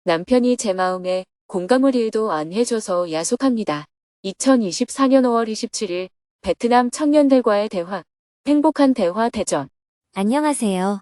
남편이 제 마음에 공감을 1도 안 해줘서 야속합니다. 2024년 5월 27일 베트남 청년들과의 대화. 행복한 대화 대전. 안녕하세요.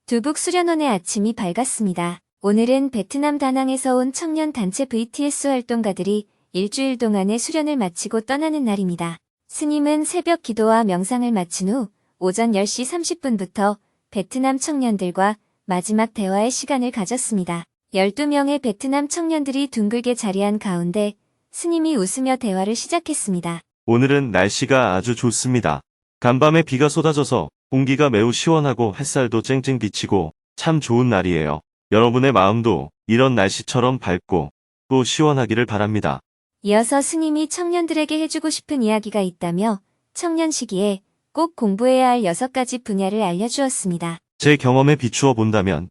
두북 수련원의 아침이 밝았습니다. 오늘은 베트남 다낭에서 온 청년 단체 VTS 활동가들이 일주일 동안의 수련을 마치고 떠나는 날입니다. 스님은 새벽 기도와 명상을 마친 후 오전 10시 30분부터 베트남 청년들과 마지막 대화의 시간을 가졌습니다. 12명의 베트남 청년들이 둥글게 자리한 가운데 스님이 웃으며 대화를 시작했습니다. 오늘은 날씨가 아주 좋습니다. 간밤에 비가 쏟아져서 공기가 매우 시원하고 햇살도 쨍쨍 비치고 참 좋은 날이에요. 여러분의 마음도 이런 날씨처럼 밝고 또 시원하기를 바랍니다. 이어서 스님이 청년들에게 해주고 싶은 이야기가 있다며 청년 시기에 꼭 공부해야 할 6가지 분야를 알려주었습니다. 제 경험에 비추어 본다면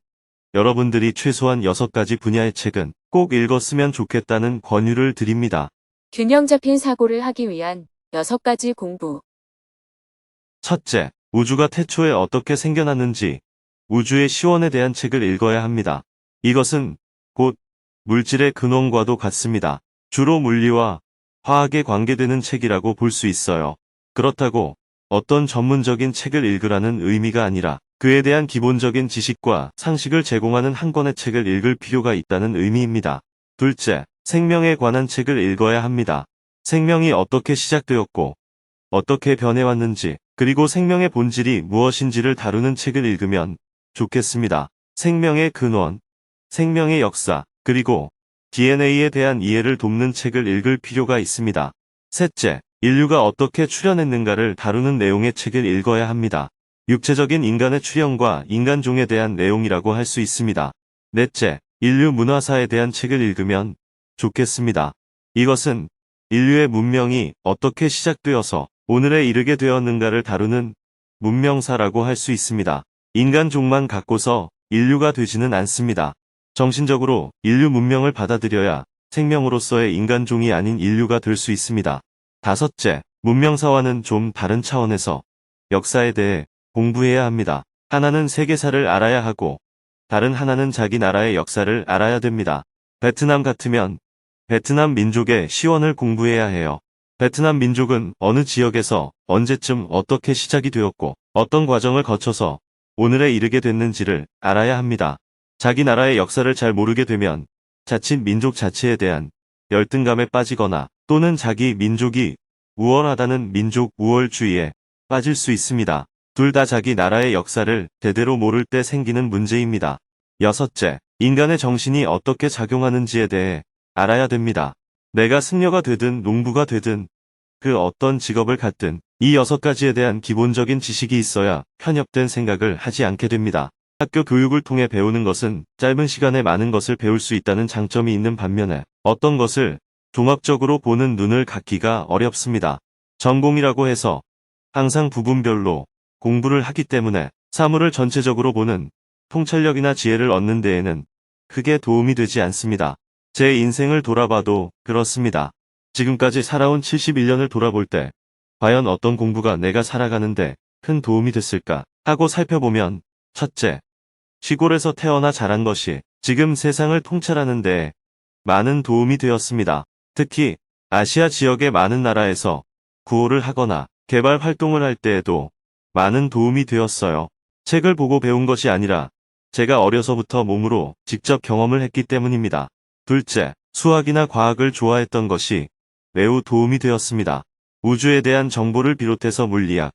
여러분들이 최소한 6가지 분야의 책은 꼭 읽었으면 좋겠다는 권유를 드립니다. 균형 잡힌 사고를 하기 위한 6가지 공부. 첫째, 우주가 태초에 어떻게 생겨났는지 우주의 시원에 대한 책을 읽어야 합니다. 이것은 곧 물질의 근원과도 같습니다. 주로 물리와 화학에 관계되는 책이라고 볼 수 있어요. 그렇다고 어떤 전문적인 책을 읽으라는 의미가 아니라 그에 대한 기본적인 지식과 상식을 제공하는 한 권의 책을 읽을 필요가 있다는 의미입니다. 둘째, 생명에 관한 책을 읽어야 합니다. 생명이 어떻게 시작되었고 어떻게 변해왔는지 그리고 생명의 본질이 무엇인지를 다루는 책을 읽으면 좋겠습니다. 생명의 근원, 생명의 역사, 그리고 DNA에 대한 이해를 돕는 책을 읽을 필요가 있습니다. 셋째, 인류가 어떻게 출현했는가를 다루는 내용의 책을 읽어야 합니다. 육체적인 인간의 출현과 인간종에 대한 내용이라고 할 수 있습니다. 넷째, 인류 문화사에 대한 책을 읽으면 좋겠습니다. 이것은 인류의 문명이 어떻게 시작되어서 오늘에 이르게 되었는가를 다루는 문명사라고 할 수 있습니다. 인간종만 갖고서 인류가 되지는 않습니다. 정신적으로 인류 문명을 받아들여야 생명으로서의 인간종이 아닌 인류가 될 수 있습니다. 다섯째, 문명사와는 좀 다른 차원에서 역사에 대해 공부해야 합니다. 하나는 세계사를 알아야 하고 다른 하나는 자기 나라의 역사를 알아야 됩니다. 베트남 같으면 베트남 민족의 시원을 공부해야 해요. 베트남 민족은 어느 지역에서 언제쯤 어떻게 시작이 되었고 어떤 과정을 거쳐서 오늘에 이르게 됐는지를 알아야 합니다. 자기 나라의 역사를 잘 모르게 되면 자칫 민족 자체에 대한 열등감에 빠지거나 또는 자기 민족이 우월하다는 민족 우월주의에 빠질 수 있습니다. 둘 다 자기 나라의 역사를 제대로 모를 때 생기는 문제입니다. 여섯째, 인간의 정신이 어떻게 작용하는지에 대해 알아야 됩니다. 내가 승려가 되든 농부가 되든 그 어떤 직업을 갖든 이 6가지에 대한 기본적인 지식이 있어야 편협된 생각을 하지 않게 됩니다. 학교 교육을 통해 배우는 것은 짧은 시간에 많은 것을 배울 수 있다는 장점이 있는 반면에 어떤 것을 종합적으로 보는 눈을 갖기가 어렵습니다. 전공이라고 해서 항상 부분별로 공부를 하기 때문에 사물을 전체적으로 보는 통찰력이나 지혜를 얻는 데에는 크게 도움이 되지 않습니다. 제 인생을 돌아봐도 그렇습니다. 지금까지 살아온 71년을 돌아볼 때 과연 어떤 공부가 내가 살아가는데 큰 도움이 됐을까 하고 살펴보면 첫째, 시골에서 태어나 자란 것이 지금 세상을 통찰하는 데 많은 도움이 되었습니다. 특히 아시아 지역의 많은 나라에서 구호를 하거나 개발 활동을 할 때에도 많은 도움이 되었어요. 책을 보고 배운 것이 아니라 제가 어려서부터 몸으로 직접 경험을 했기 때문입니다. 둘째, 수학이나 과학을 좋아했던 것이 매우 도움이 되었습니다. 우주에 대한 정보를 비롯해서 물리학,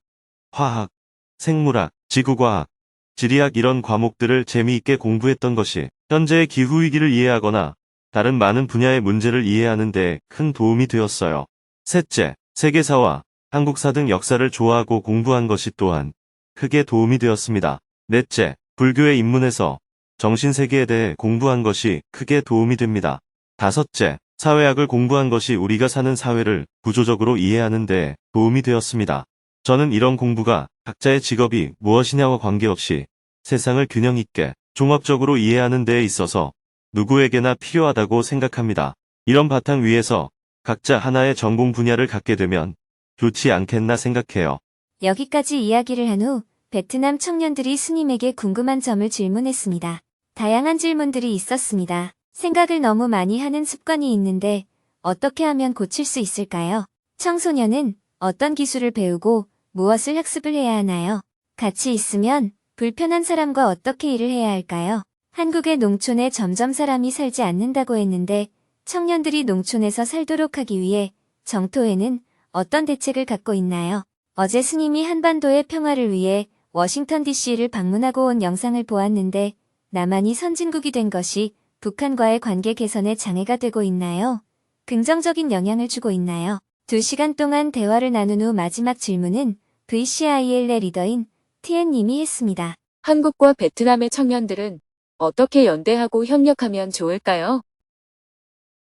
화학, 생물학, 지구과학, 지리학 이런 과목들을 재미있게 공부했던 것이 현재의 기후위기를 이해하거나 다른 많은 분야의 문제를 이해하는 데 큰 도움이 되었어요. 셋째, 세계사와 한국사 등 역사를 좋아하고 공부한 것이 또한 크게 도움이 되었습니다. 넷째, 불교에 입문해서 정신세계에 대해 공부한 것이 크게 도움이 됩니다. 다섯째, 사회학을 공부한 것이 우리가 사는 사회를 구조적으로 이해하는 데 도움이 되었습니다. 저는 이런 공부가 각자의 직업이 무엇이냐와 관계없이 세상을 균형 있게 종합적으로 이해하는 데에 있어서 누구에게나 필요하다고 생각합니다. 이런 바탕 위에서 각자 하나의 전공 분야를 갖게 되면 좋지 않겠나 생각해요. 여기까지 이야기를 한 후 베트남 청년들이 스님에게 궁금한 점을 질문했습니다. 다양한 질문들이 있었습니다. 생각을 너무 많이 하는 습관이 있는데 어떻게 하면 고칠 수 있을까요? 청소년은 어떤 기술을 배우고 무엇을 학습을 해야 하나요? 같이 있으면 불편한 사람과 어떻게 일을 해야 할까요? 한국의 농촌에 점점 사람이 살지 않는다고 했는데 청년들이 농촌에서 살도록 하기 위해 정토에는 어떤 대책을 갖고 있나요? 어제 스님이 한반도의 평화를 위해 워싱턴 DC를 방문하고 온 영상을 보았는데 남한이 선진국이 된 것이 북한과의 관계 개선에 장애가 되고 있나요? 긍정적인 영향을 주고 있나요? 2시간 동안 대화를 나눈 후 마지막 질문은 VCIL의 리더인 TN님이 했습니다. 한국과 베트남의 청년들은 어떻게 연대하고 협력하면 좋을까요?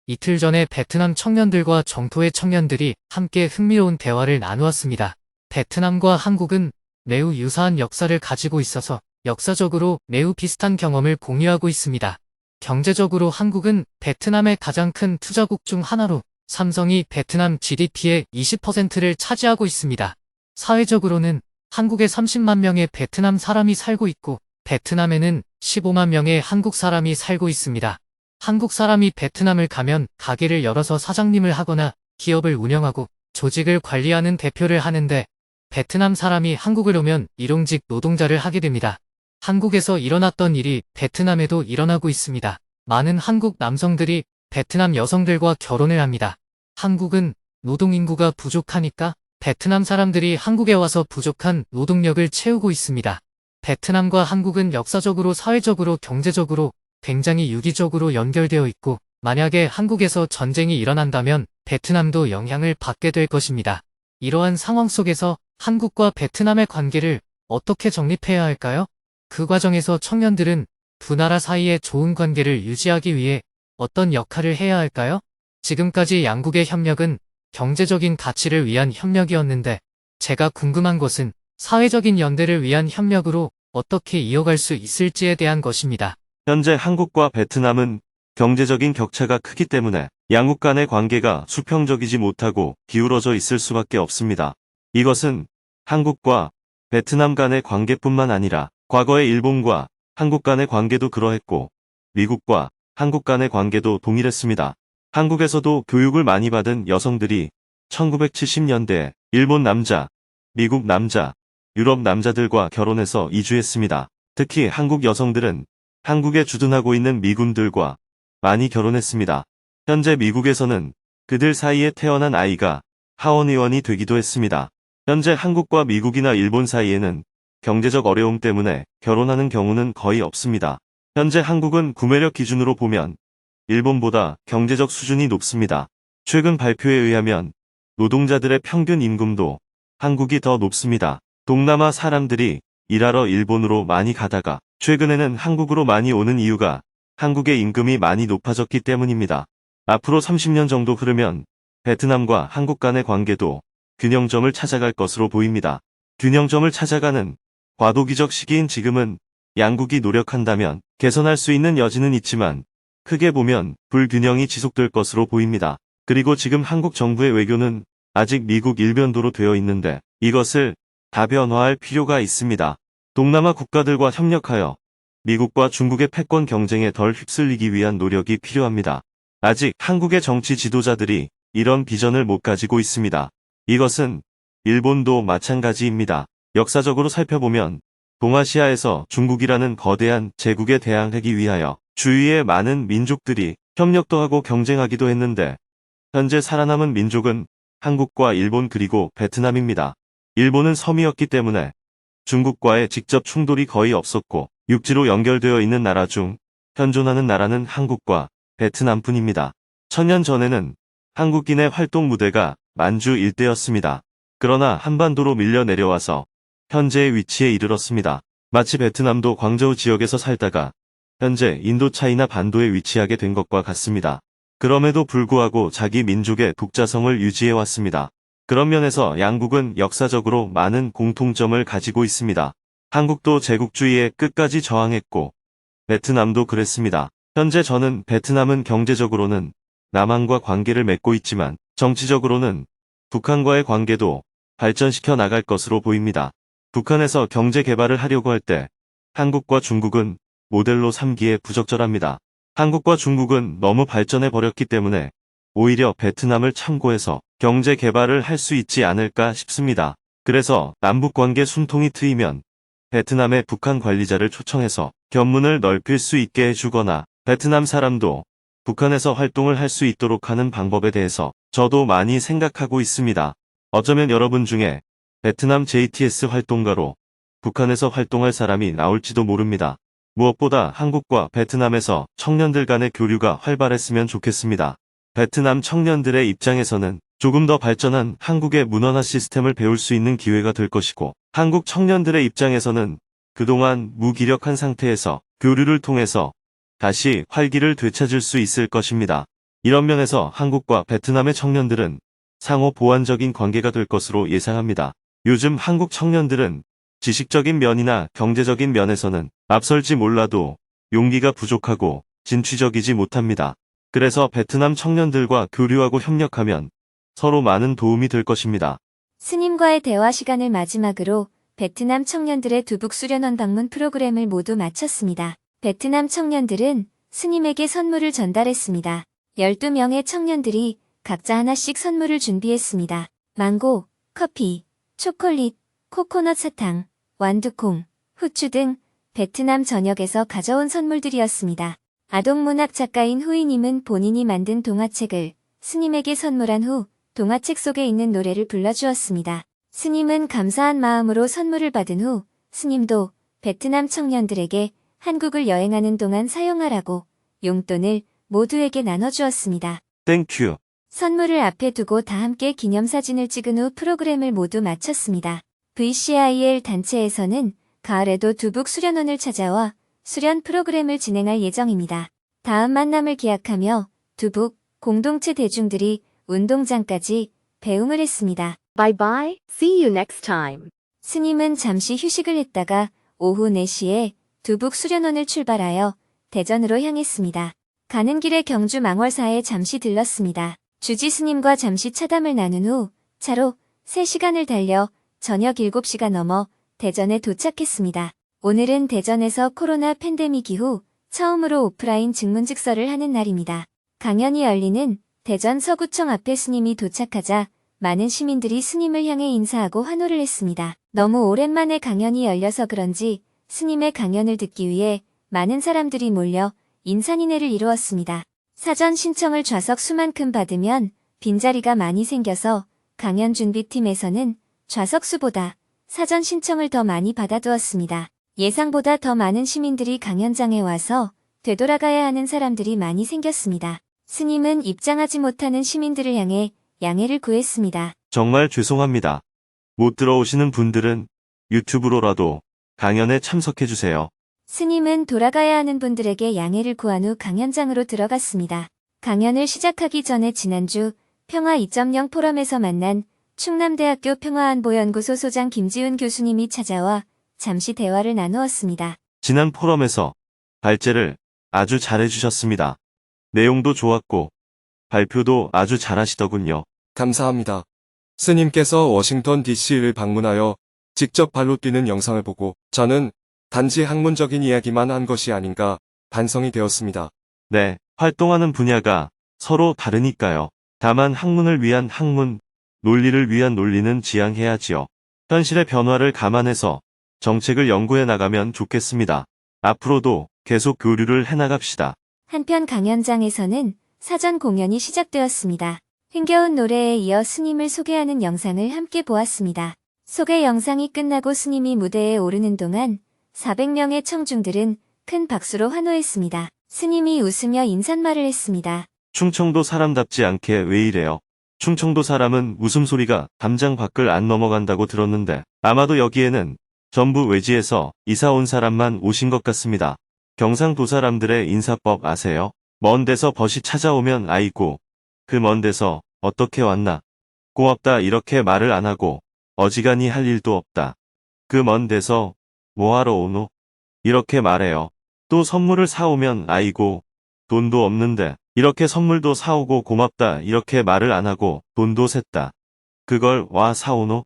이틀 전에 베트남 청년들과 정토의 청년들이 함께 흥미로운 대화를 나누었습니다. 베트남과 한국은 매우 유사한 역사를 가지고 있어서 역사적으로 매우 비슷한 경험을 공유하고 있습니다. 경제적으로 한국은 베트남의 가장 큰 투자국 중 하나로 삼성이 베트남 GDP의 20%를 차지하고 있습니다. 사회적으로는 한국에 30만 명의 베트남 사람이 살고 있고 베트남에는 15만 명의 한국 사람이 살고 있습니다. 한국 사람이 베트남을 가면 가게를 열어서 사장님을 하거나 기업을 운영하고 조직을 관리하는 대표를 하는데 베트남 사람이 한국을 오면 일용직 노동자를 하게 됩니다. 한국에서 일어났던 일이 베트남에도 일어나고 있습니다. 많은 한국 남성들이 베트남 여성들과 결혼을 합니다. 한국은 노동인구가 부족하니까 베트남 사람들이 한국에 와서 부족한 노동력을 채우고 있습니다. 베트남과 한국은 역사적으로, 사회적으로, 경제적으로 굉장히 유기적으로 연결되어 있고 만약에 한국에서 전쟁이 일어난다면 베트남도 영향을 받게 될 것입니다. 이러한 상황 속에서 한국과 베트남의 관계를 어떻게 정립해야 할까요? 그 과정에서 청년들은 두 나라 사이의 좋은 관계를 유지하기 위해 어떤 역할을 해야 할까요? 지금까지 양국의 협력은 경제적인 가치를 위한 협력이었는데 제가 궁금한 것은 사회적인 연대를 위한 협력으로 어떻게 이어갈 수 있을지에 대한 것입니다. 현재 한국과 베트남은 경제적인 격차가 크기 때문에 양국 간의 관계가 수평적이지 못하고 기울어져 있을 수밖에 없습니다. 이것은 한국과 베트남 간의 관계뿐만 아니라 과거의 일본과 한국 간의 관계도 그러했고 미국과 한국 간의 관계도 동일했습니다. 한국에서도 교육을 많이 받은 여성들이 1970년대에 일본 남자, 미국 남자, 유럽 남자들과 결혼해서 이주했습니다. 특히 한국 여성들은 한국에 주둔하고 있는 미군들과 많이 결혼했습니다. 현재 미국에서는 그들 사이에 태어난 아이가 하원의원이 되기도 했습니다. 현재 한국과 미국이나 일본 사이에는 경제적 어려움 때문에 결혼하는 경우는 거의 없습니다. 현재 한국은 구매력 기준으로 보면 일본보다 경제적 수준이 높습니다. 최근 발표에 의하면 노동자들의 평균 임금도 한국이 더 높습니다. 동남아 사람들이 일하러 일본으로 많이 가다가 최근에는 한국으로 많이 오는 이유가 한국의 임금이 많이 높아졌기 때문입니다. 앞으로 30년 정도 흐르면 베트남과 한국 간의 관계도 균형점을 찾아갈 것으로 보입니다. 균형점을 찾아가는 과도기적 시기인 지금은 양국이 노력한다면 개선할 수 있는 여지는 있지만 크게 보면 불균형이 지속될 것으로 보입니다. 그리고 지금 한국 정부의 외교는 아직 미국 일변도로 되어 있는데 이것을 다변화할 필요가 있습니다. 동남아 국가들과 협력하여 미국과 중국의 패권 경쟁에 덜 휩쓸리기 위한 노력이 필요합니다. 아직 한국의 정치 지도자들이 이런 비전을 못 가지고 있습니다. 이것은 일본도 마찬가지입니다. 역사적으로 살펴보면 동아시아에서 중국이라는 거대한 제국에 대항하기 위하여 주위의 많은 민족들이 협력도 하고 경쟁하기도 했는데 현재 살아남은 민족은 한국과 일본 그리고 베트남입니다. 일본은 섬이었기 때문에 중국과의 직접 충돌이 거의 없었고 육지로 연결되어 있는 나라 중 현존하는 나라는 한국과 베트남뿐입니다. 1000년 전에는 한국인의 활동 무대가 만주 일대였습니다. 그러나 한반도로 밀려 내려와서 현재의 위치에 이르렀습니다. 마치 베트남도 광저우 지역에서 살다가 현재 인도차이나 반도에 위치하게 된 것과 같습니다. 그럼에도 불구하고 자기 민족의 독자성을 유지해왔습니다. 그런 면에서 양국은 역사적으로 많은 공통점을 가지고 있습니다. 한국도 제국주의에 끝까지 저항했고 베트남도 그랬습니다. 현재 저는 베트남은 경제적으로는 남한과 관계를 맺고 있지만 정치적으로는 북한과의 관계도 발전시켜 나갈 것으로 보입니다. 북한에서 경제 개발을 하려고 할 때 한국과 중국은 모델로 삼기에 부적절합니다. 한국과 중국은 너무 발전해 버렸기 때문에 오히려 베트남을 참고해서 경제 개발을 할 수 있지 않을까 싶습니다. 그래서 남북관계 숨통이 트이면 베트남의 북한 관리자를 초청해서 견문을 넓힐 수 있게 해주거나 베트남 사람도 북한에서 활동을 할 수 있도록 하는 방법에 대해서 저도 많이 생각하고 있습니다. 어쩌면 여러분 중에 베트남 JTS 활동가로 북한에서 활동할 사람이 나올지도 모릅니다. 무엇보다 한국과 베트남에서 청년들 간의 교류가 활발했으면 좋겠습니다. 베트남 청년들의 입장에서는 조금 더 발전한 한국의 문화나 시스템을 배울 수 있는 기회가 될 것이고, 한국 청년들의 입장에서는 그동안 무기력한 상태에서 교류를 통해서 다시 활기를 되찾을 수 있을 것입니다. 이런 면에서 한국과 베트남의 청년들은 상호 보완적인 관계가 될 것으로 예상합니다. 요즘 한국 청년들은 지식적인 면이나 경제적인 면에서는 앞설지 몰라도 용기가 부족하고 진취적이지 못합니다. 그래서 베트남 청년들과 교류하고 협력하면 서로 많은 도움이 될 것입니다. 스님과의 대화 시간을 마지막으로 베트남 청년들의 두북 수련원 방문 프로그램을 모두 마쳤습니다. 베트남 청년들은 스님에게 선물을 전달했습니다. 12명의 청년들이 각자 하나씩 선물을 준비했습니다. 망고, 커피, 초콜릿, 코코넛 사탕, 완두콩, 후추 등 베트남 전역에서 가져온 선물들이었습니다. 아동문학 작가인 후이님은 본인이 만든 동화책을 스님에게 선물한 후 동화책 속에 있는 노래를 불러주었습니다. 스님은 감사한 마음으로 선물을 받은 후 스님도 베트남 청년들에게 한국을 여행하는 동안 사용하라고 용돈을 모두에게 나눠주었습니다. 땡큐. 선물을 앞에 두고 다 함께 기념사진을 찍은 후 프로그램을 모두 마쳤습니다. VCIL 단체에서는 가을에도 두북 수련원을 찾아와 수련 프로그램을 진행할 예정입니다. 다음 만남을 기약하며 두북 공동체 대중들이 운동장까지 배웅을 했습니다. Bye bye, see you next time. 스님은 잠시 휴식을 했다가 오후 4시에 두북 수련원을 출발하여 대전으로 향했습니다. 가는 길에 경주 망월사에 잠시 들렀습니다. 주지 스님과 잠시 차담을 나눈 후 차로 3시간을 달려 저녁 7시가 넘어 대전에 도착했습니다. 오늘은 대전에서 코로나 팬데믹 이후 처음으로 오프라인 증문즉서를 하는 날입니다. 강연이 열리는 대전 서구청 앞에 스님이 도착하자 많은 시민들이 스님을 향해 인사하고 환호를 했습니다. 너무 오랜만에 강연이 열려서 그런지 스님의 강연을 듣기 위해 많은 사람들이 몰려 인산인해를 이루었습니다. 사전 신청을 좌석 수만큼 받으면 빈자리가 많이 생겨서 강연 준비팀에서는 좌석 수보다 사전 신청을 더 많이 받아두었습니다. 예상보다 더 많은 시민들이 강연장에 와서 되돌아가야 하는 사람들이 많이 생겼습니다. 스님은 입장하지 못하는 시민들을 향해 양해를 구했습니다. 정말 죄송합니다. 못 들어오시는 분들은 유튜브로라도 강연에 참석해주세요. 스님은 돌아가야 하는 분들에게 양해를 구한 후 강연장으로 들어갔습니다. 강연을 시작하기 전에 지난주 평화 2.0 포럼에서 만난 충남대학교 평화안보연구소 소장 김지훈 교수님이 찾아와 잠시 대화를 나누었습니다. 지난 포럼에서 발제를 아주 잘해주셨습니다. 내용도 좋았고 발표도 아주 잘하시더군요. 감사합니다. 스님께서 워싱턴 DC를 방문하여 직접 발로 뛰는 영상을 보고 저는 단지 학문적인 이야기만 한 것이 아닌가 반성이 되었습니다. 네, 활동하는 분야가 서로 다르니까요. 다만 학문을 위한 학문, 논리를 위한 논리는 지향해야지요. 현실의 변화를 감안해서 정책을 연구해 나가면 좋겠습니다. 앞으로도 계속 교류를 해나갑시다. 한편 강연장에서는 사전 공연이 시작되었습니다. 흥겨운 노래에 이어 스님을 소개하는 영상을 함께 보았습니다. 소개 영상이 끝나고 스님이 무대에 오르는 동안 400명의 청중들은 큰 박수로 환호했습니다. 스님이 웃으며 인사말을 했습니다. 충청도 사람답지 않게 왜 이래요? 충청도 사람은 웃음소리가 담장 밖을 안 넘어간다고 들었는데 아마도 여기에는 전부 외지에서 이사 온 사람만 오신 것 같습니다. 경상도 사람들의 인사법 아세요? 먼 데서 벗이 찾아오면 아이고, 그 먼 데서 어떻게 왔나? 고맙다 이렇게 말을 안 하고 어지간히 할 일도 없다. 그 먼 데서 뭐하러 오노? 이렇게 말해요. 또 선물을 사오면 아이고, 돈도 없는데 이렇게 선물도 사오고 고맙다 이렇게 말을 안 하고 돈도 샜다. 그걸 와 사오노?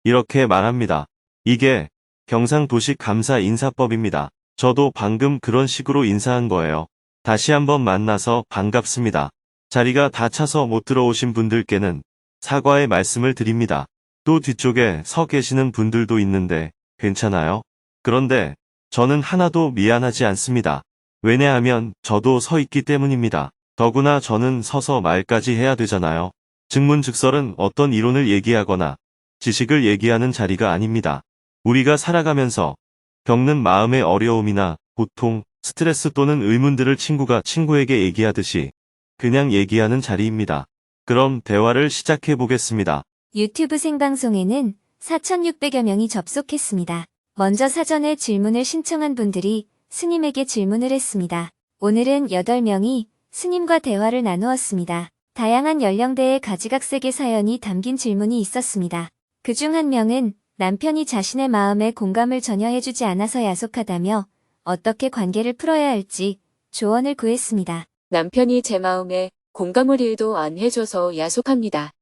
이렇게 말합니다. 이게 경상도식 감사 인사법입니다. 저도 방금 그런 식으로 인사한 거예요. 다시 한번 만나서 반갑습니다. 자리가 다 차서 못 들어오신 분들께는 사과의 말씀을 드립니다. 또 뒤쪽에 서 계시는 분들도 있는데 괜찮아요? 그런데 저는 하나도 미안하지 않습니다. 왜냐하면 저도 서 있기 때문입니다. 더구나 저는 서서 말까지 해야 되잖아요. 증문즉설은 어떤 이론을 얘기하거나 지식을 얘기하는 자리가 아닙니다. 우리가 살아가면서 겪는 마음의 어려움이나 고통, 스트레스 또는 의문들을 친구가 친구에게 얘기하듯이 그냥 얘기하는 자리입니다. 그럼 대화를 시작해 보겠습니다. 유튜브 생방송에는 4,600여 명이 접속했습니다. 먼저 사전에 질문을 신청한 분들이 스님에게 질문을 했습니다. 오늘은 8명이 스님과 대화를 나누었습니다. 다양한 연령대의 가지각색의 사연이 담긴 질문이 있었습니다. 그중 한 명은 남편이 자신의 마음에 공감을 전혀 해주지 않아서 야속하다며 어떻게 관계를 풀어야 할지 조언을 구했습니다. 남편이 제 마음에 공감을 1도 안 해줘서 야속합니다.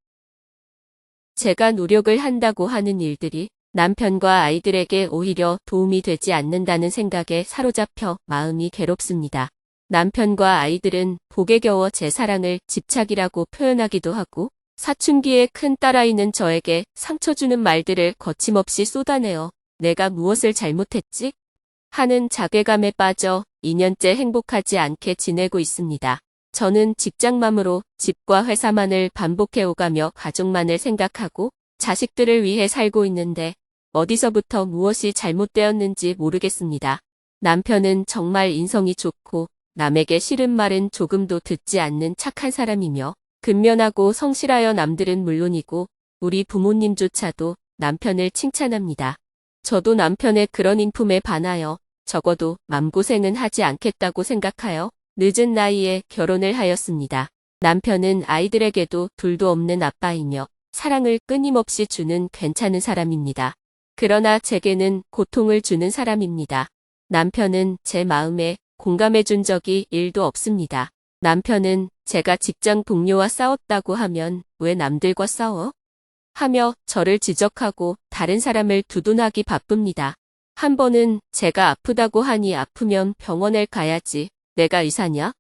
제가 노력을 한다고 하는 일들이 남편과 아이들에게 오히려 도움이 되지 않는다는 생각에 사로잡혀 마음이 괴롭습니다. 남편과 아이들은 복에 겨워 제 사랑을 집착이라고 표현하기도 하고 사춘기에 큰 딸아이는 저에게 상처 주는 말들을 거침없이 쏟아내어 내가 무엇을 잘못했지? 하는 자괴감에 빠져 2년째 행복하지 않게 지내고 있습니다. 저는 직장맘으로 집과 회사만을 반복해 오가며 가족만을 생각하고 자식들을 위해 살고 있는데 어디서부터 무엇이 잘못되었는지 모르겠습니다. 남편은 정말 인성이 좋고 남에게 싫은 말은 조금도 듣지 않는 착한 사람이며 근면하고 성실하여 남들은 물론이고 우리 부모님조차도 남편을 칭찬합니다. 저도 남편의 그런 인품에 반하여 적어도 맘고생은 하지 않겠다고 생각하여 늦은 나이에 결혼을 하였습니다. 남편은 아이들에게도 둘도 없는 아빠이며 사랑을 끊임없이 주는 괜찮은 사람입니다. 그러나 제게는 고통을 주는 사람입니다. 남편은 제 마음에 공감해 준 적이 1도 없습니다. 남편은 제가 직장 동료와 싸웠다고 하면 왜 남들과 싸워? 하며 저를 지적하고 다른 사람을 두둔하기 바쁩니다. 한 번은 제가 아프다고 하니 아프면 병원에 가야지 내가 의사냐?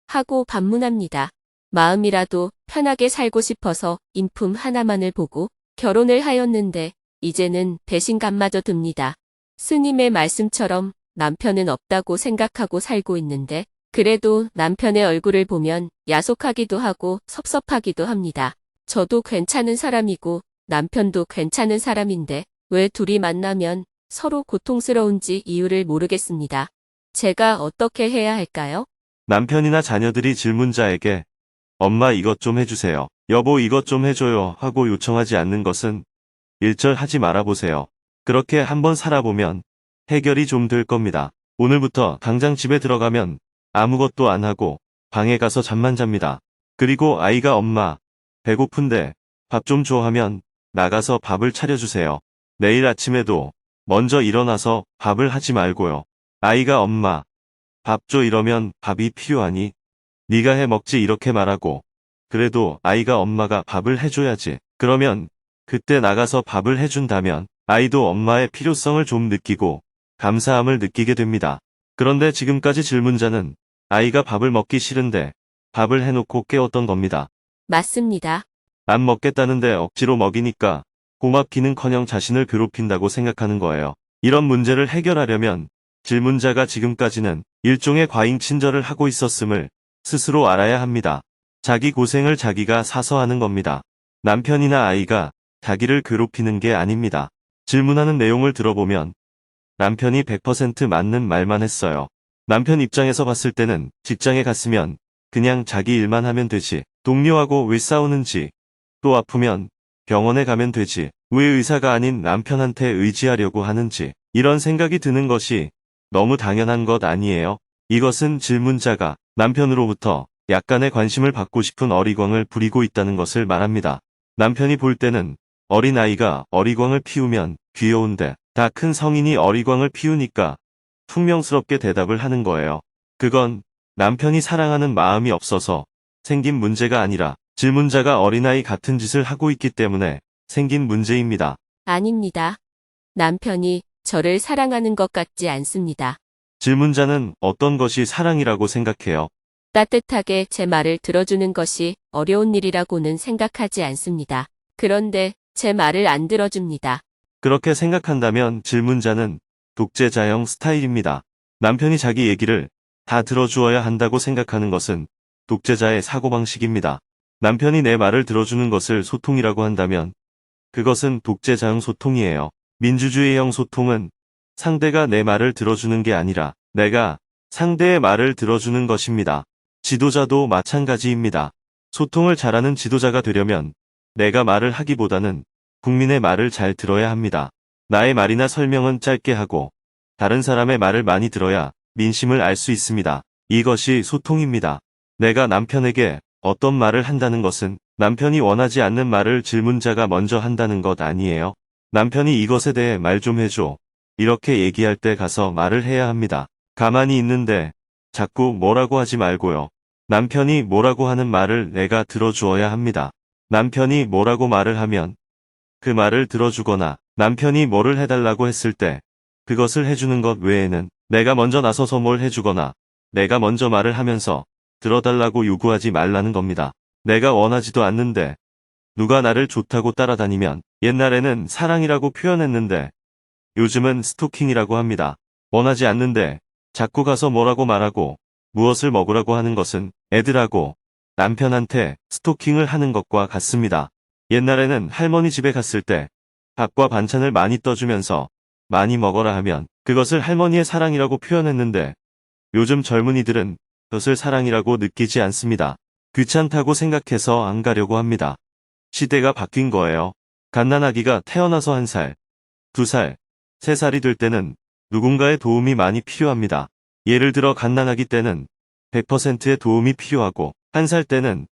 하고 반문합니다. 마음이라도 편하게 살고 싶어서 인품 하나만을 보고 결혼을 하였는데 이제는 배신감마저 듭니다. 스님의 말씀처럼 남편은 없다고 생각하고 살고 있는데 그래도 남편의 얼굴을 보면 야속하기도 하고 섭섭하기도 합니다. 저도 괜찮은 사람이고 남편도 괜찮은 사람인데 왜 둘이 만나면 서로 고통스러운지 이유를 모르겠습니다. 제가 어떻게 해야 할까요? 남편이나 자녀들이 질문자에게 엄마 이것 좀 해주세요. 여보 이것 좀 해줘요 하고 요청하지 않는 것은 일절하지 말아보세요. 그렇게 한번 살아보면 해결이 좀 될 겁니다. 오늘부터 당장 집에 들어가면 아무것도 안 하고 방에 가서 잠만 잡니다. 그리고 아이가 엄마 배고픈데 밥 좀 줘 하면 나가서 밥을 차려주세요. 내일 아침에도 먼저 일어나서 밥을 하지 말고요. 아이가 엄마 밥 줘 이러면 밥이 필요하니 네가 해 먹지 이렇게 말하고 그래도 아이가 엄마가 밥을 해줘야지. 그러면 그때 나가서 밥을 해준다면 아이도 엄마의 필요성을 좀 느끼고 감사함을 느끼게 됩니다. 그런데 지금까지 질문자는 아이가 밥을 먹기 싫은데 밥을 해놓고 깨웠던 겁니다. 맞습니다. 안 먹겠다는데 억지로 먹이니까 고맙기는커녕 자신을 괴롭힌다고 생각하는 거예요. 이런 문제를 해결하려면 질문자가 지금까지는 일종의 과잉 친절을 하고 있었음을 스스로 알아야 합니다. 자기 고생을 자기가 사서 하는 겁니다. 남편이나 아이가 자기를 괴롭히는 게 아닙니다. 질문하는 내용을 들어보면 남편이 100% 맞는 말만 했어요. 남편 입장에서 봤을 때는 직장에 갔으면 그냥 자기 일만 하면 되지. 동료하고 왜 싸우는지, 또 아프면 병원에 가면 되지. 왜 의사가 아닌 남편한테 의지하려고 하는지, 이런 생각이 드는 것이 너무 당연한 것 아니에요? 이것은 질문자가 남편으로부터 약간의 관심을 받고 싶은 어리광을 부리고 있다는 것을 말합니다. 남편이 볼 때는 어린아이가 어리광을 피우면 귀여운데 다 큰 성인이 어리광을 피우니까 퉁명스럽게 대답을 하는 거예요. 그건 남편이 사랑하는 마음이 없어서 생긴 문제가 아니라 질문자가 어린아이 같은 짓을 하고 있기 때문에 생긴 문제입니다. 아닙니다. 남편이 저를 사랑하는 것 같지 않습니다. 질문자는 어떤 것이 사랑이라고 생각해요? 따뜻하게 제 말을 들어주는 것이 어려운 일이라고는 생각하지 않습니다. 그런데 제 말을 안 들어줍니다. 그렇게 생각한다면 질문자는 독재자형 스타일입니다. 남편이 자기 얘기를 다 들어주어야 한다고 생각하는 것은 독재자의 사고방식입니다. 남편이 내 말을 들어주는 것을 소통이라고 한다면 그것은 독재자형 소통이에요. 민주주의형 소통은 상대가 내 말을 들어주는 게 아니라 내가 상대의 말을 들어주는 것입니다. 지도자도 마찬가지입니다. 소통을 잘하는 지도자가 되려면 내가 말을 하기보다는 국민의 말을 잘 들어야 합니다. 나의 말이나 설명은 짧게 하고 다른 사람의 말을 많이 들어야 민심을 알 수 있습니다. 이것이 소통입니다. 내가 남편에게 어떤 말을 한다는 것은 남편이 원하지 않는 말을 질문자가 먼저 한다는 것 아니에요. 남편이 이것에 대해 말 좀 해줘. 이렇게 얘기할 때 가서 말을 해야 합니다. 가만히 있는데 자꾸 뭐라고 하지 말고요. 남편이 뭐라고 하는 말을 내가 들어주어야 합니다. 남편이 뭐라고 말을 하면 그 말을 들어주거나 남편이 뭐를 해달라고 했을 때 그것을 해주는 것 외에는 내가 먼저 나서서 뭘 해주거나 내가 먼저 말을 하면서 들어달라고 요구하지 말라는 겁니다. 내가 원하지도 않는데 누가 나를 좋다고 따라다니면 옛날에는 사랑이라고 표현했는데 요즘은 스토킹이라고 합니다. 원하지 않는데 자꾸 가서 뭐라고 말하고 무엇을 먹으라고 하는 것은 애들하고 남편한테 스토킹을 하는 것과 같습니다. 옛날에는 할머니 집에 갔을 때 밥과 반찬을 많이 떠주면서 많이 먹어라 하면 그것을 할머니의 사랑이라고 표현했는데 요즘 젊은이들은 그것을 사랑이라고 느끼지 않습니다. 귀찮다고 생각해서 안 가려고 합니다. 시대가 바뀐 거예요. 갓난아기가 태어나서 1살, 2살, 3살이 될 때는 누군가의 도움이 많이 필요합니다. 예를 들어 갓난아기 때는 100%의 도움이 필요하고 1살 때는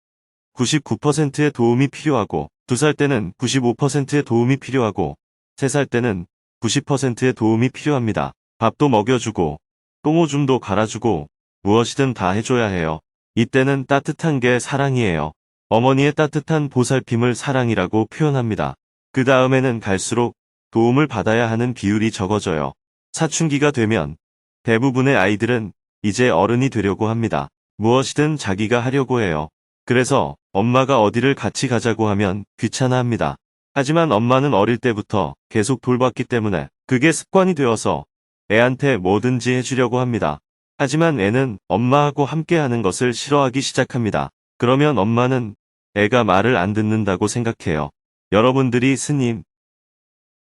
99%의 도움이 필요하고 2살 때는 95%의 도움이 필요하고 3살 때는 90%의 도움이 필요합니다. 밥도 먹여주고 똥오줌도 갈아주고 무엇이든 다 해줘야 해요. 이때는 따뜻한 게 사랑이에요. 어머니의 따뜻한 보살핌을 사랑이라고 표현합니다. 그 다음에는 갈수록 도움을 받아야 하는 비율이 적어져요. 사춘기가 되면 대부분의 아이들은 이제 어른이 되려고 합니다. 무엇이든 자기가 하려고 해요. 그래서 엄마가 어디를 같이 가자고 하면 귀찮아합니다. 하지만 엄마는 어릴 때부터 계속 돌봤기 때문에 그게 습관이 되어서 애한테 뭐든지 해주려고 합니다. 하지만 애는 엄마하고 함께 하는 것을 싫어하기 시작합니다. 그러면 엄마는 애가 말을 안 듣는다고 생각해요. 여러분들이 스님,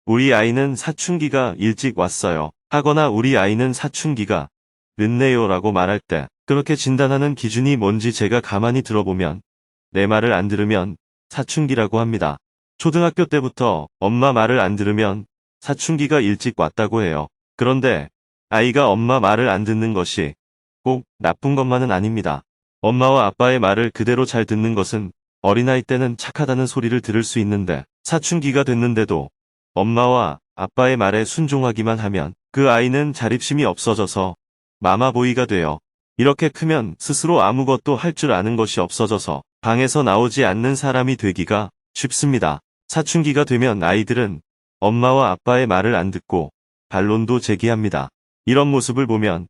우리 아이는 사춘기가 일찍 왔어요. 하거나 우리 아이는 사춘기가 늦네요 라고 말할 때 그렇게 진단하는 기준이 뭔지 제가 가만히 들어보면 내 말을 안 들으면 사춘기라고 합니다. 초등학교 때부터 엄마 말을 안 들으면 사춘기가 일찍 왔다고 해요. 그런데 아이가 엄마 말을 안 듣는 것이 꼭 나쁜 것만은 아닙니다. 엄마와 아빠의 말을 그대로 잘 듣는 것은 어린아이 때는 착하다는 소리를 들을 수 있는데 사춘기가 됐는데도 엄마와 아빠의 말에 순종하기만 하면 그 아이는 자립심이 없어져서 마마보이가 돼요. 이렇게 크면 스스로 아무것도 할 줄 아는 것이 없어져서 방에서 나오지 않는 사람이 되기가 쉽습니다. 사춘기가 되면 아이들은 엄마와 아빠의 말을 안 듣고 반론도 제기합니다. 이런 모습을 보면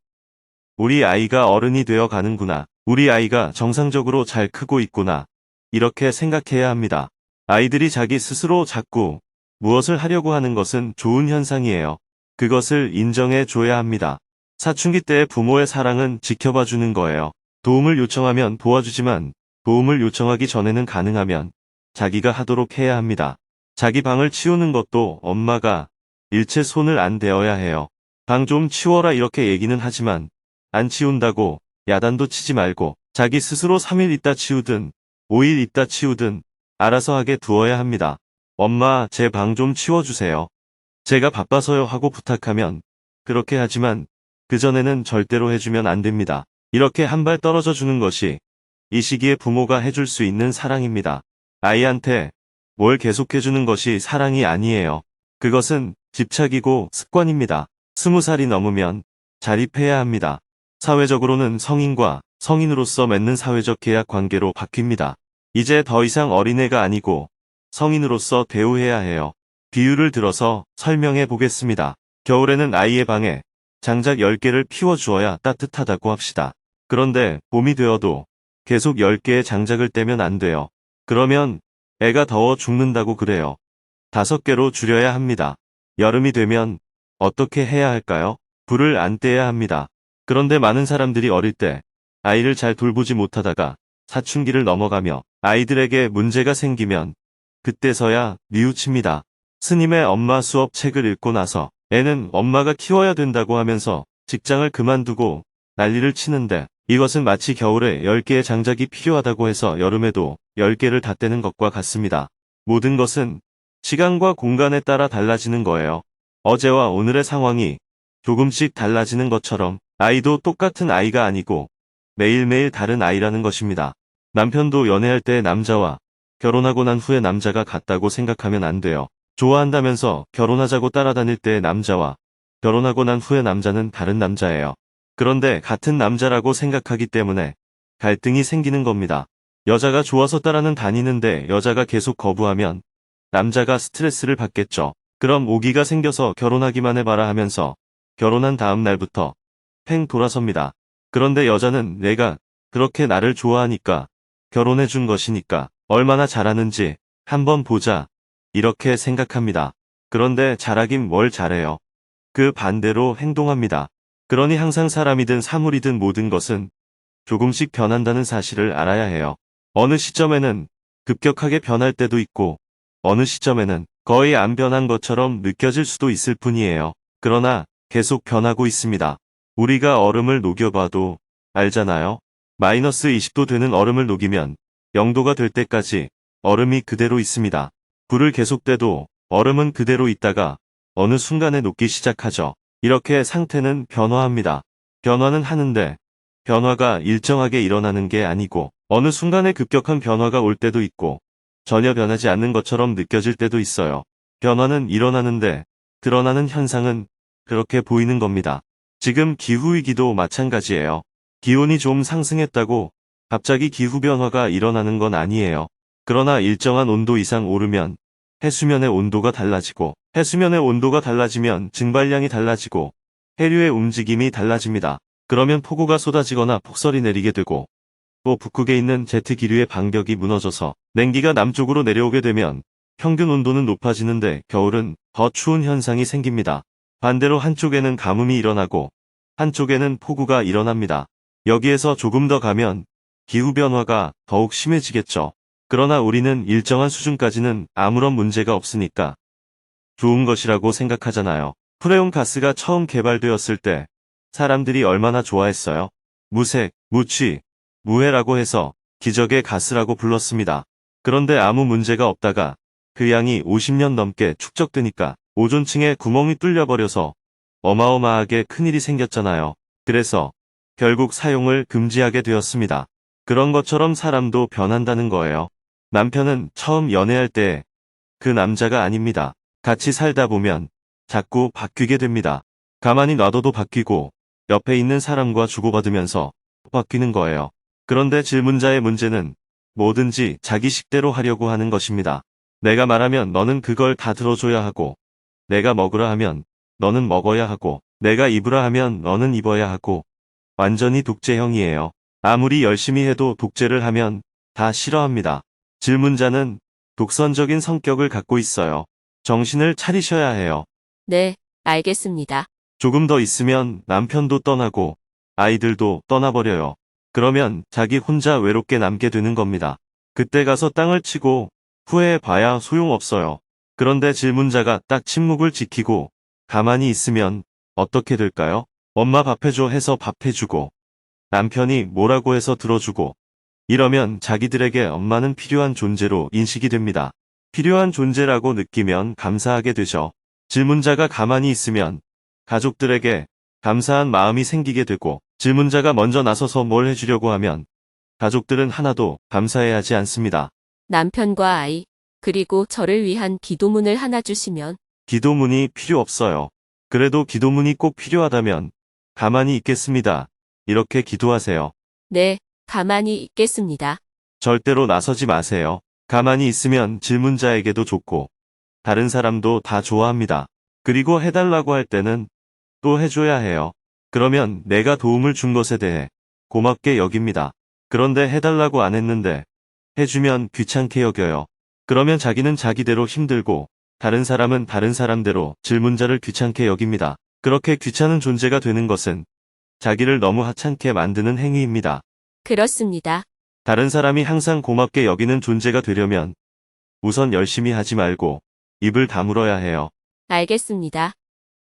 우리 아이가 어른이 되어 가는구나. 우리 아이가 정상적으로 잘 크고 있구나. 이렇게 생각해야 합니다. 아이들이 자기 스스로 자꾸 무엇을 하려고 하는 것은 좋은 현상이에요. 그것을 인정해 줘야 합니다. 사춘기 때의 부모의 사랑은 지켜봐 주는 거예요. 도움을 요청하면 도와주지만 도움을 요청하기 전에는 가능하면 자기가 하도록 해야 합니다. 자기 방을 치우는 것도 엄마가 일체 손을 안 대어야 해요. 방 좀 치워라 이렇게 얘기는 하지만 안 치운다고 야단도 치지 말고 자기 스스로 3일 있다 치우든 5일 있다 치우든 알아서 하게 두어야 합니다. 엄마, 제 방 좀 치워주세요. 제가 바빠서요 하고 부탁하면 그렇게 하지만 그전에는 절대로 해주면 안 됩니다. 이렇게 한 발 떨어져 주는 것이 이 시기에 부모가 해줄 수 있는 사랑입니다. 아이한테 뭘 계속해주는 것이 사랑이 아니에요. 그것은 집착이고 습관입니다. 20살이 넘으면 자립해야 합니다. 사회적으로는 성인과 성인으로서 맺는 사회적 계약 관계로 바뀝니다. 이제 더 이상 어린애가 아니고 성인으로서 대우해야 해요. 비유를 들어서 설명해 보겠습니다. 겨울에는 아이의 방에 장작 10개를 피워주어야 따뜻하다고 합시다. 그런데 봄이 되어도 계속 10개의 장작을 떼면 안 돼요. 그러면 애가 더워 죽는다고 그래요. 5개로 줄여야 합니다. 여름이 되면 어떻게 해야 할까요? 불을 안 떼야 합니다. 그런데 많은 사람들이 어릴 때 아이를 잘 돌보지 못하다가 사춘기를 넘어가며 아이들에게 문제가 생기면 그때서야 뉘우칩니다. 스님의 엄마 수업 책을 읽고 나서 애는 엄마가 키워야 된다고 하면서 직장을 그만두고 난리를 치는데 이것은 마치 겨울에 10개의 장작이 필요하다고 해서 여름에도 10개를 다 떼는 것과 같습니다. 모든 것은 시간과 공간에 따라 달라지는 거예요. 어제와 오늘의 상황이 조금씩 달라지는 것처럼 아이도 똑같은 아이가 아니고 매일매일 다른 아이라는 것입니다. 남편도 연애할 때 남자와 결혼하고 난 후에 남자가 같다고 생각하면 안 돼요. 좋아한다면서 결혼하자고 따라다닐 때 남자와 결혼하고 난 후에 남자는 다른 남자예요. 그런데 같은 남자라고 생각하기 때문에 갈등이 생기는 겁니다. 여자가 좋아서 따라는 다니는데 여자가 계속 거부하면 남자가 스트레스를 받겠죠. 그럼 오기가 생겨서 결혼하기만 해봐라 하면서 결혼한 다음 날부터 팽 돌아섭니다. 그런데 여자는 내가 그렇게 나를 좋아하니까 결혼해 준 것이니까 얼마나 잘하는지 한번 보자 이렇게 생각합니다. 그런데 잘하긴 뭘 잘해요. 그 반대로 행동합니다. 그러니 항상 사람이든 사물이든 모든 것은 조금씩 변한다는 사실을 알아야 해요. 어느 시점에는 급격하게 변할 때도 있고 어느 시점에는 거의 안 변한 것처럼 느껴질 수도 있을 뿐이에요. 그러나 계속 변하고 있습니다. 우리가 얼음을 녹여봐도 알잖아요. 마이너스 20도 되는 얼음을 녹이면 0도가 될 때까지 얼음이 그대로 있습니다. 불을 계속 떼도 얼음은 그대로 있다가 어느 순간에 녹기 시작하죠. 이렇게 상태는 변화합니다. 변화는 하는데 변화가 일정하게 일어나는 게 아니고 어느 순간에 급격한 변화가 올 때도 있고 전혀 변하지 않는 것처럼 느껴질 때도 있어요. 변화는 일어나는데 드러나는 현상은 그렇게 보이는 겁니다. 지금 기후위기도 마찬가지예요. 기온이 좀 상승했다고 갑자기 기후변화가 일어나는 건 아니에요. 그러나 일정한 온도 이상 오르면 해수면의 온도가 달라지고 해수면의 온도가 달라지면 증발량이 달라지고 해류의 움직임이 달라집니다. 그러면 폭우가 쏟아지거나 폭설이 내리게 되고 또 북극에 있는 제트 기류의 반격이 무너져서 냉기가 남쪽으로 내려오게 되면 평균 온도는 높아지는데 겨울은 더 추운 현상이 생깁니다. 반대로 한쪽에는 가뭄이 일어나고 한쪽에는 폭우가 일어납니다. 여기에서 조금 더 가면 기후변화가 더욱 심해지겠죠. 그러나 우리는 일정한 수준까지는 아무런 문제가 없으니까 좋은 것이라고 생각하잖아요. 프레온 가스가 처음 개발되었을 때 사람들이 얼마나 좋아했어요. 무색, 무취, 무해라고 해서 기적의 가스라고 불렀습니다. 그런데 아무 문제가 없다가 그 양이 50년 넘게 축적되니까 오존층에 구멍이 뚫려버려서 어마어마하게 큰일이 생겼잖아요. 그래서 결국 사용을 금지하게 되었습니다. 그런 것처럼 사람도 변한다는 거예요. 남편은 처음 연애할 때 그 남자가 아닙니다. 같이 살다 보면 자꾸 바뀌게 됩니다. 가만히 놔둬도 바뀌고 옆에 있는 사람과 주고받으면서 바뀌는 거예요. 그런데 질문자의 문제는 뭐든지 자기 식대로 하려고 하는 것입니다. 내가 말하면 너는 그걸 다 들어줘야 하고 내가 먹으라 하면 너는 먹어야 하고 내가 입으라 하면 너는 입어야 하고 완전히 독재형이에요. 아무리 열심히 해도 독재를 하면 다 싫어합니다. 질문자는 독선적인 성격을 갖고 있어요. 정신을 차리셔야 해요. 네, 알겠습니다. 조금 더 있으면 남편도 떠나고 아이들도 떠나버려요. 그러면 자기 혼자 외롭게 남게 되는 겁니다. 그때 가서 땅을 치고 후회해봐야 소용없어요. 그런데 질문자가 딱 침묵을 지키고 가만히 있으면 어떻게 될까요? 엄마 밥 해줘 해서 밥 해주고 남편이 뭐라고 해서 들어주고 이러면 자기들에게 엄마는 필요한 존재로 인식이 됩니다. 필요한 존재라고 느끼면 감사하게 되죠. 질문자가 가만히 있으면 가족들에게 감사한 마음이 생기게 되고 질문자가 먼저 나서서 뭘 해주려고 하면 가족들은 하나도 감사해하지 않습니다. 남편과 아이, 그리고 저를 위한 기도문을 하나 주시면 기도문이 필요 없어요. 그래도 기도문이 꼭 필요하다면 가만히 있겠습니다. 이렇게 기도하세요. 네, 가만히 있겠습니다. 절대로 나서지 마세요. 가만히 있으면 질문자에게도 좋고, 다른 사람도 다 좋아합니다. 그리고 해달라고 할 때는 또 해줘야 해요. 그러면 내가 도움을 준 것에 대해 고맙게 여깁니다. 그런데 해달라고 안 했는데 해주면 귀찮게 여겨요. 그러면 자기는 자기대로 힘들고 다른 사람은 다른 사람대로 질문자를 귀찮게 여깁니다. 그렇게 귀찮은 존재가 되는 것은 자기를 너무 하찮게 만드는 행위입니다. 그렇습니다. 다른 사람이 항상 고맙게 여기는 존재가 되려면 우선 열심히 하지 말고 입을 다물어야 해요. 알겠습니다.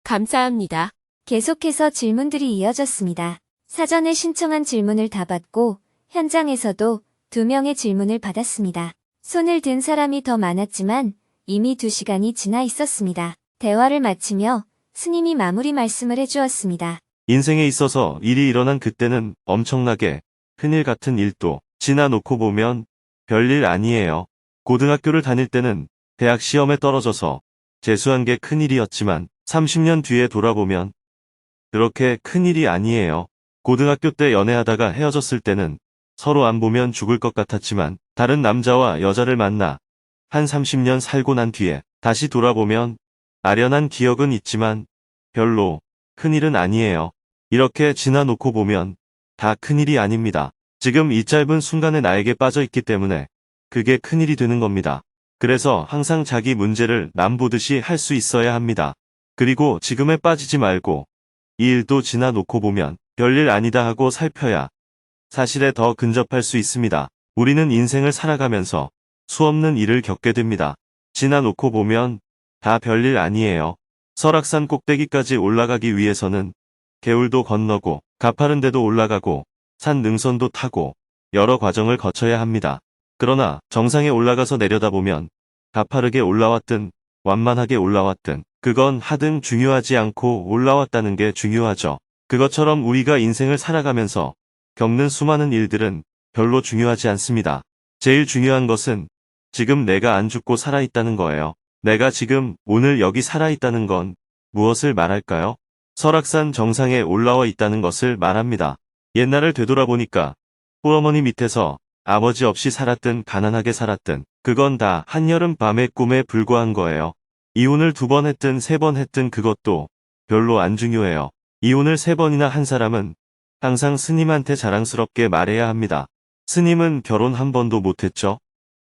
감사합니다. 계속해서 질문들이 이어졌습니다. 사전에 신청한 질문을 다 받고 현장에서도 2명의 질문을 받았습니다. 손을 든 사람이 더 많았지만 이미 2시간이 지나 있었습니다. 대화를 마치며 스님이 마무리 말씀을 해주었습니다. 인생에 있어서 일이 일어난 그때는 엄청나게 큰일 같은 일도 지나놓고 보면 별일 아니에요. 고등학교를 다닐 때는 대학 시험에 떨어져서 재수한 게 큰일이었지만 30년 뒤에 돌아보면 그렇게 큰일이 아니에요. 고등학교 때 연애하다가 헤어졌을 때는 서로 안 보면 죽을 것 같았지만 다른 남자와 여자를 만나 한 30년 살고 난 뒤에 다시 돌아보면 아련한 기억은 있지만 별로 큰일은 아니에요. 이렇게 지나놓고 보면 다 큰일이 아닙니다. 지금 이 짧은 순간에 나에게 빠져 있기 때문에 그게 큰일이 되는 겁니다. 그래서 항상 자기 문제를 남 보듯이 할 수 있어야 합니다. 그리고 지금에 빠지지 말고 이 일도 지나놓고 보면 별일 아니다 하고 살펴야 사실에 더 근접할 수 있습니다. 우리는 인생을 살아가면서 수없는 일을 겪게 됩니다. 지나놓고 보면 다 별일 아니에요. 설악산 꼭대기까지 올라가기 위해서는 개울도 건너고 가파른 데도 올라가고 산 능선도 타고 여러 과정을 거쳐야 합니다. 그러나 정상에 올라가서 내려다보면 가파르게 올라왔든 완만하게 올라왔든 그건 하등 중요하지 않고 올라왔다는 게 중요하죠. 그것처럼 우리가 인생을 살아가면서 겪는 수많은 일들은 별로 중요하지 않습니다. 제일 중요한 것은 지금 내가 안 죽고 살아있다는 거예요. 내가 지금 오늘 여기 살아있다는 건 무엇을 말할까요? 설악산 정상에 올라와 있다는 것을 말합니다. 옛날을 되돌아보니까 호어머니 밑에서 아버지 없이 살았든 가난하게 살았든 그건 다 한여름 밤의 꿈에 불과한 거예요. 이혼을 2번 했든 3번 했든 그것도 별로 안 중요해요. 이혼을 3번이나 한 사람은 항상 스님한테 자랑스럽게 말해야 합니다. 스님은 결혼 1번도 못했죠?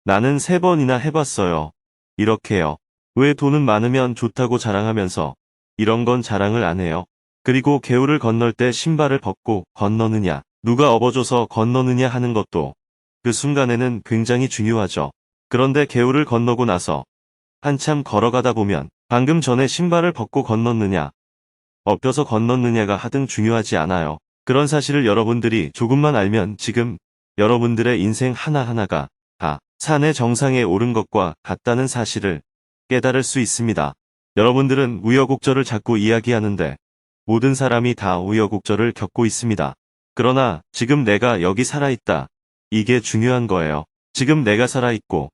나는 3번이나 해봤어요. 이렇게요. 왜 돈은 많으면 좋다고 자랑하면서 이런 건 자랑을 안 해요. 그리고 개울을 건널 때 신발을 벗고 건너느냐, 누가 업어줘서 건너느냐 하는 것도 그 순간에는 굉장히 중요하죠. 그런데 개울을 건너고 나서 한참 걸어가다 보면 방금 전에 신발을 벗고 건넜느냐, 엎혀서 건넜느냐가 하등 중요하지 않아요. 그런 사실을 여러분들이 조금만 알면 지금 여러분들의 인생 하나하나가 다 산의 정상에 오른 것과 같다는 사실을 깨달을 수 있습니다. 여러분들은 우여곡절을 자꾸 이야기하는데 모든 사람이 다 우여곡절을 겪고 있습니다. 그러나 지금 내가 여기 살아있다. 이게 중요한 거예요. 지금 내가 살아있고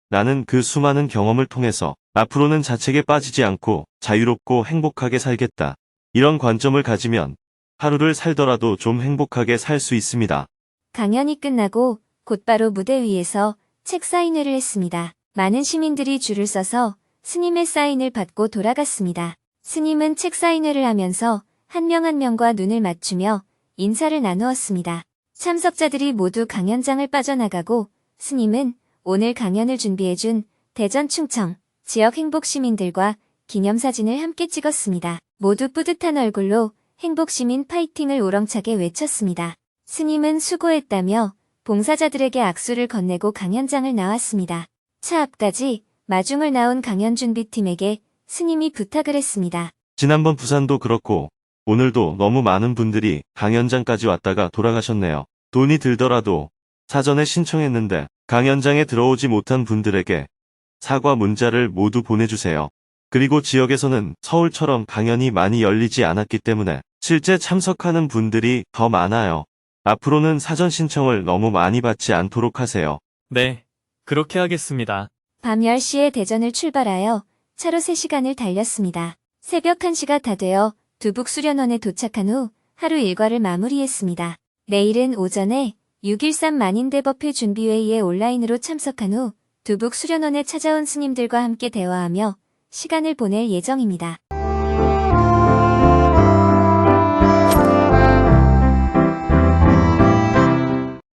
나는 그 수많은 경험을 통해서 앞으로는 자책에 빠지지 않고 자유롭고 행복하게 살겠다. 이런 관점을 가지면 하루를 살더라도 좀 행복하게 살 수 있습니다. 강연이 끝나고 곧바로 무대 위에서 책 사인회를 했습니다. 많은 시민들이 줄을 서서 스님의 사인을 받고 돌아갔습니다. 스님은 책 사인회를 하면서 한 명 한 명과 눈을 맞추며 인사를 나누었습니다. 참석자들이 모두 강연장을 빠져나가고 스님은 오늘 강연을 준비해준 대전 충청 지역 행복 시민들과 기념사진을 함께 찍었습니다. 모두 뿌듯한 얼굴로 행복시민 파이팅을 우렁차게 외쳤습니다. 스님은 수고했다며 봉사자들에게 악수를 건네고 강연장을 나왔습니다. 차 앞까지 마중을 나온 강연 준비팀에게 스님이 부탁을 했습니다. 지난번 부산도 그렇고 오늘도 너무 많은 분들이 강연장까지 왔다가 돌아가셨네요. 돈이 들더라도 사전에 신청했는데 강연장에 들어오지 못한 분들에게 사과 문자를 모두 보내주세요. 그리고 지역에서는 서울처럼 강연이 많이 열리지 않았기 때문에 실제 참석하는 분들이 더 많아요. 앞으로는 사전 신청을 너무 많이 받지 않도록 하세요. 네, 그렇게 하겠습니다. 밤 10시에 대전을 출발하여 차로 3시간을 달렸습니다. 새벽 1시가 다 되어 두북 수련원에 도착한 후 하루 일과를 마무리했습니다. 내일은 오전에 6.13 만인대법회 준비회의에 온라인으로 참석한 후 두북 수련원에 찾아온 스님들과 함께 대화하며 시간을 보낼 예정입니다.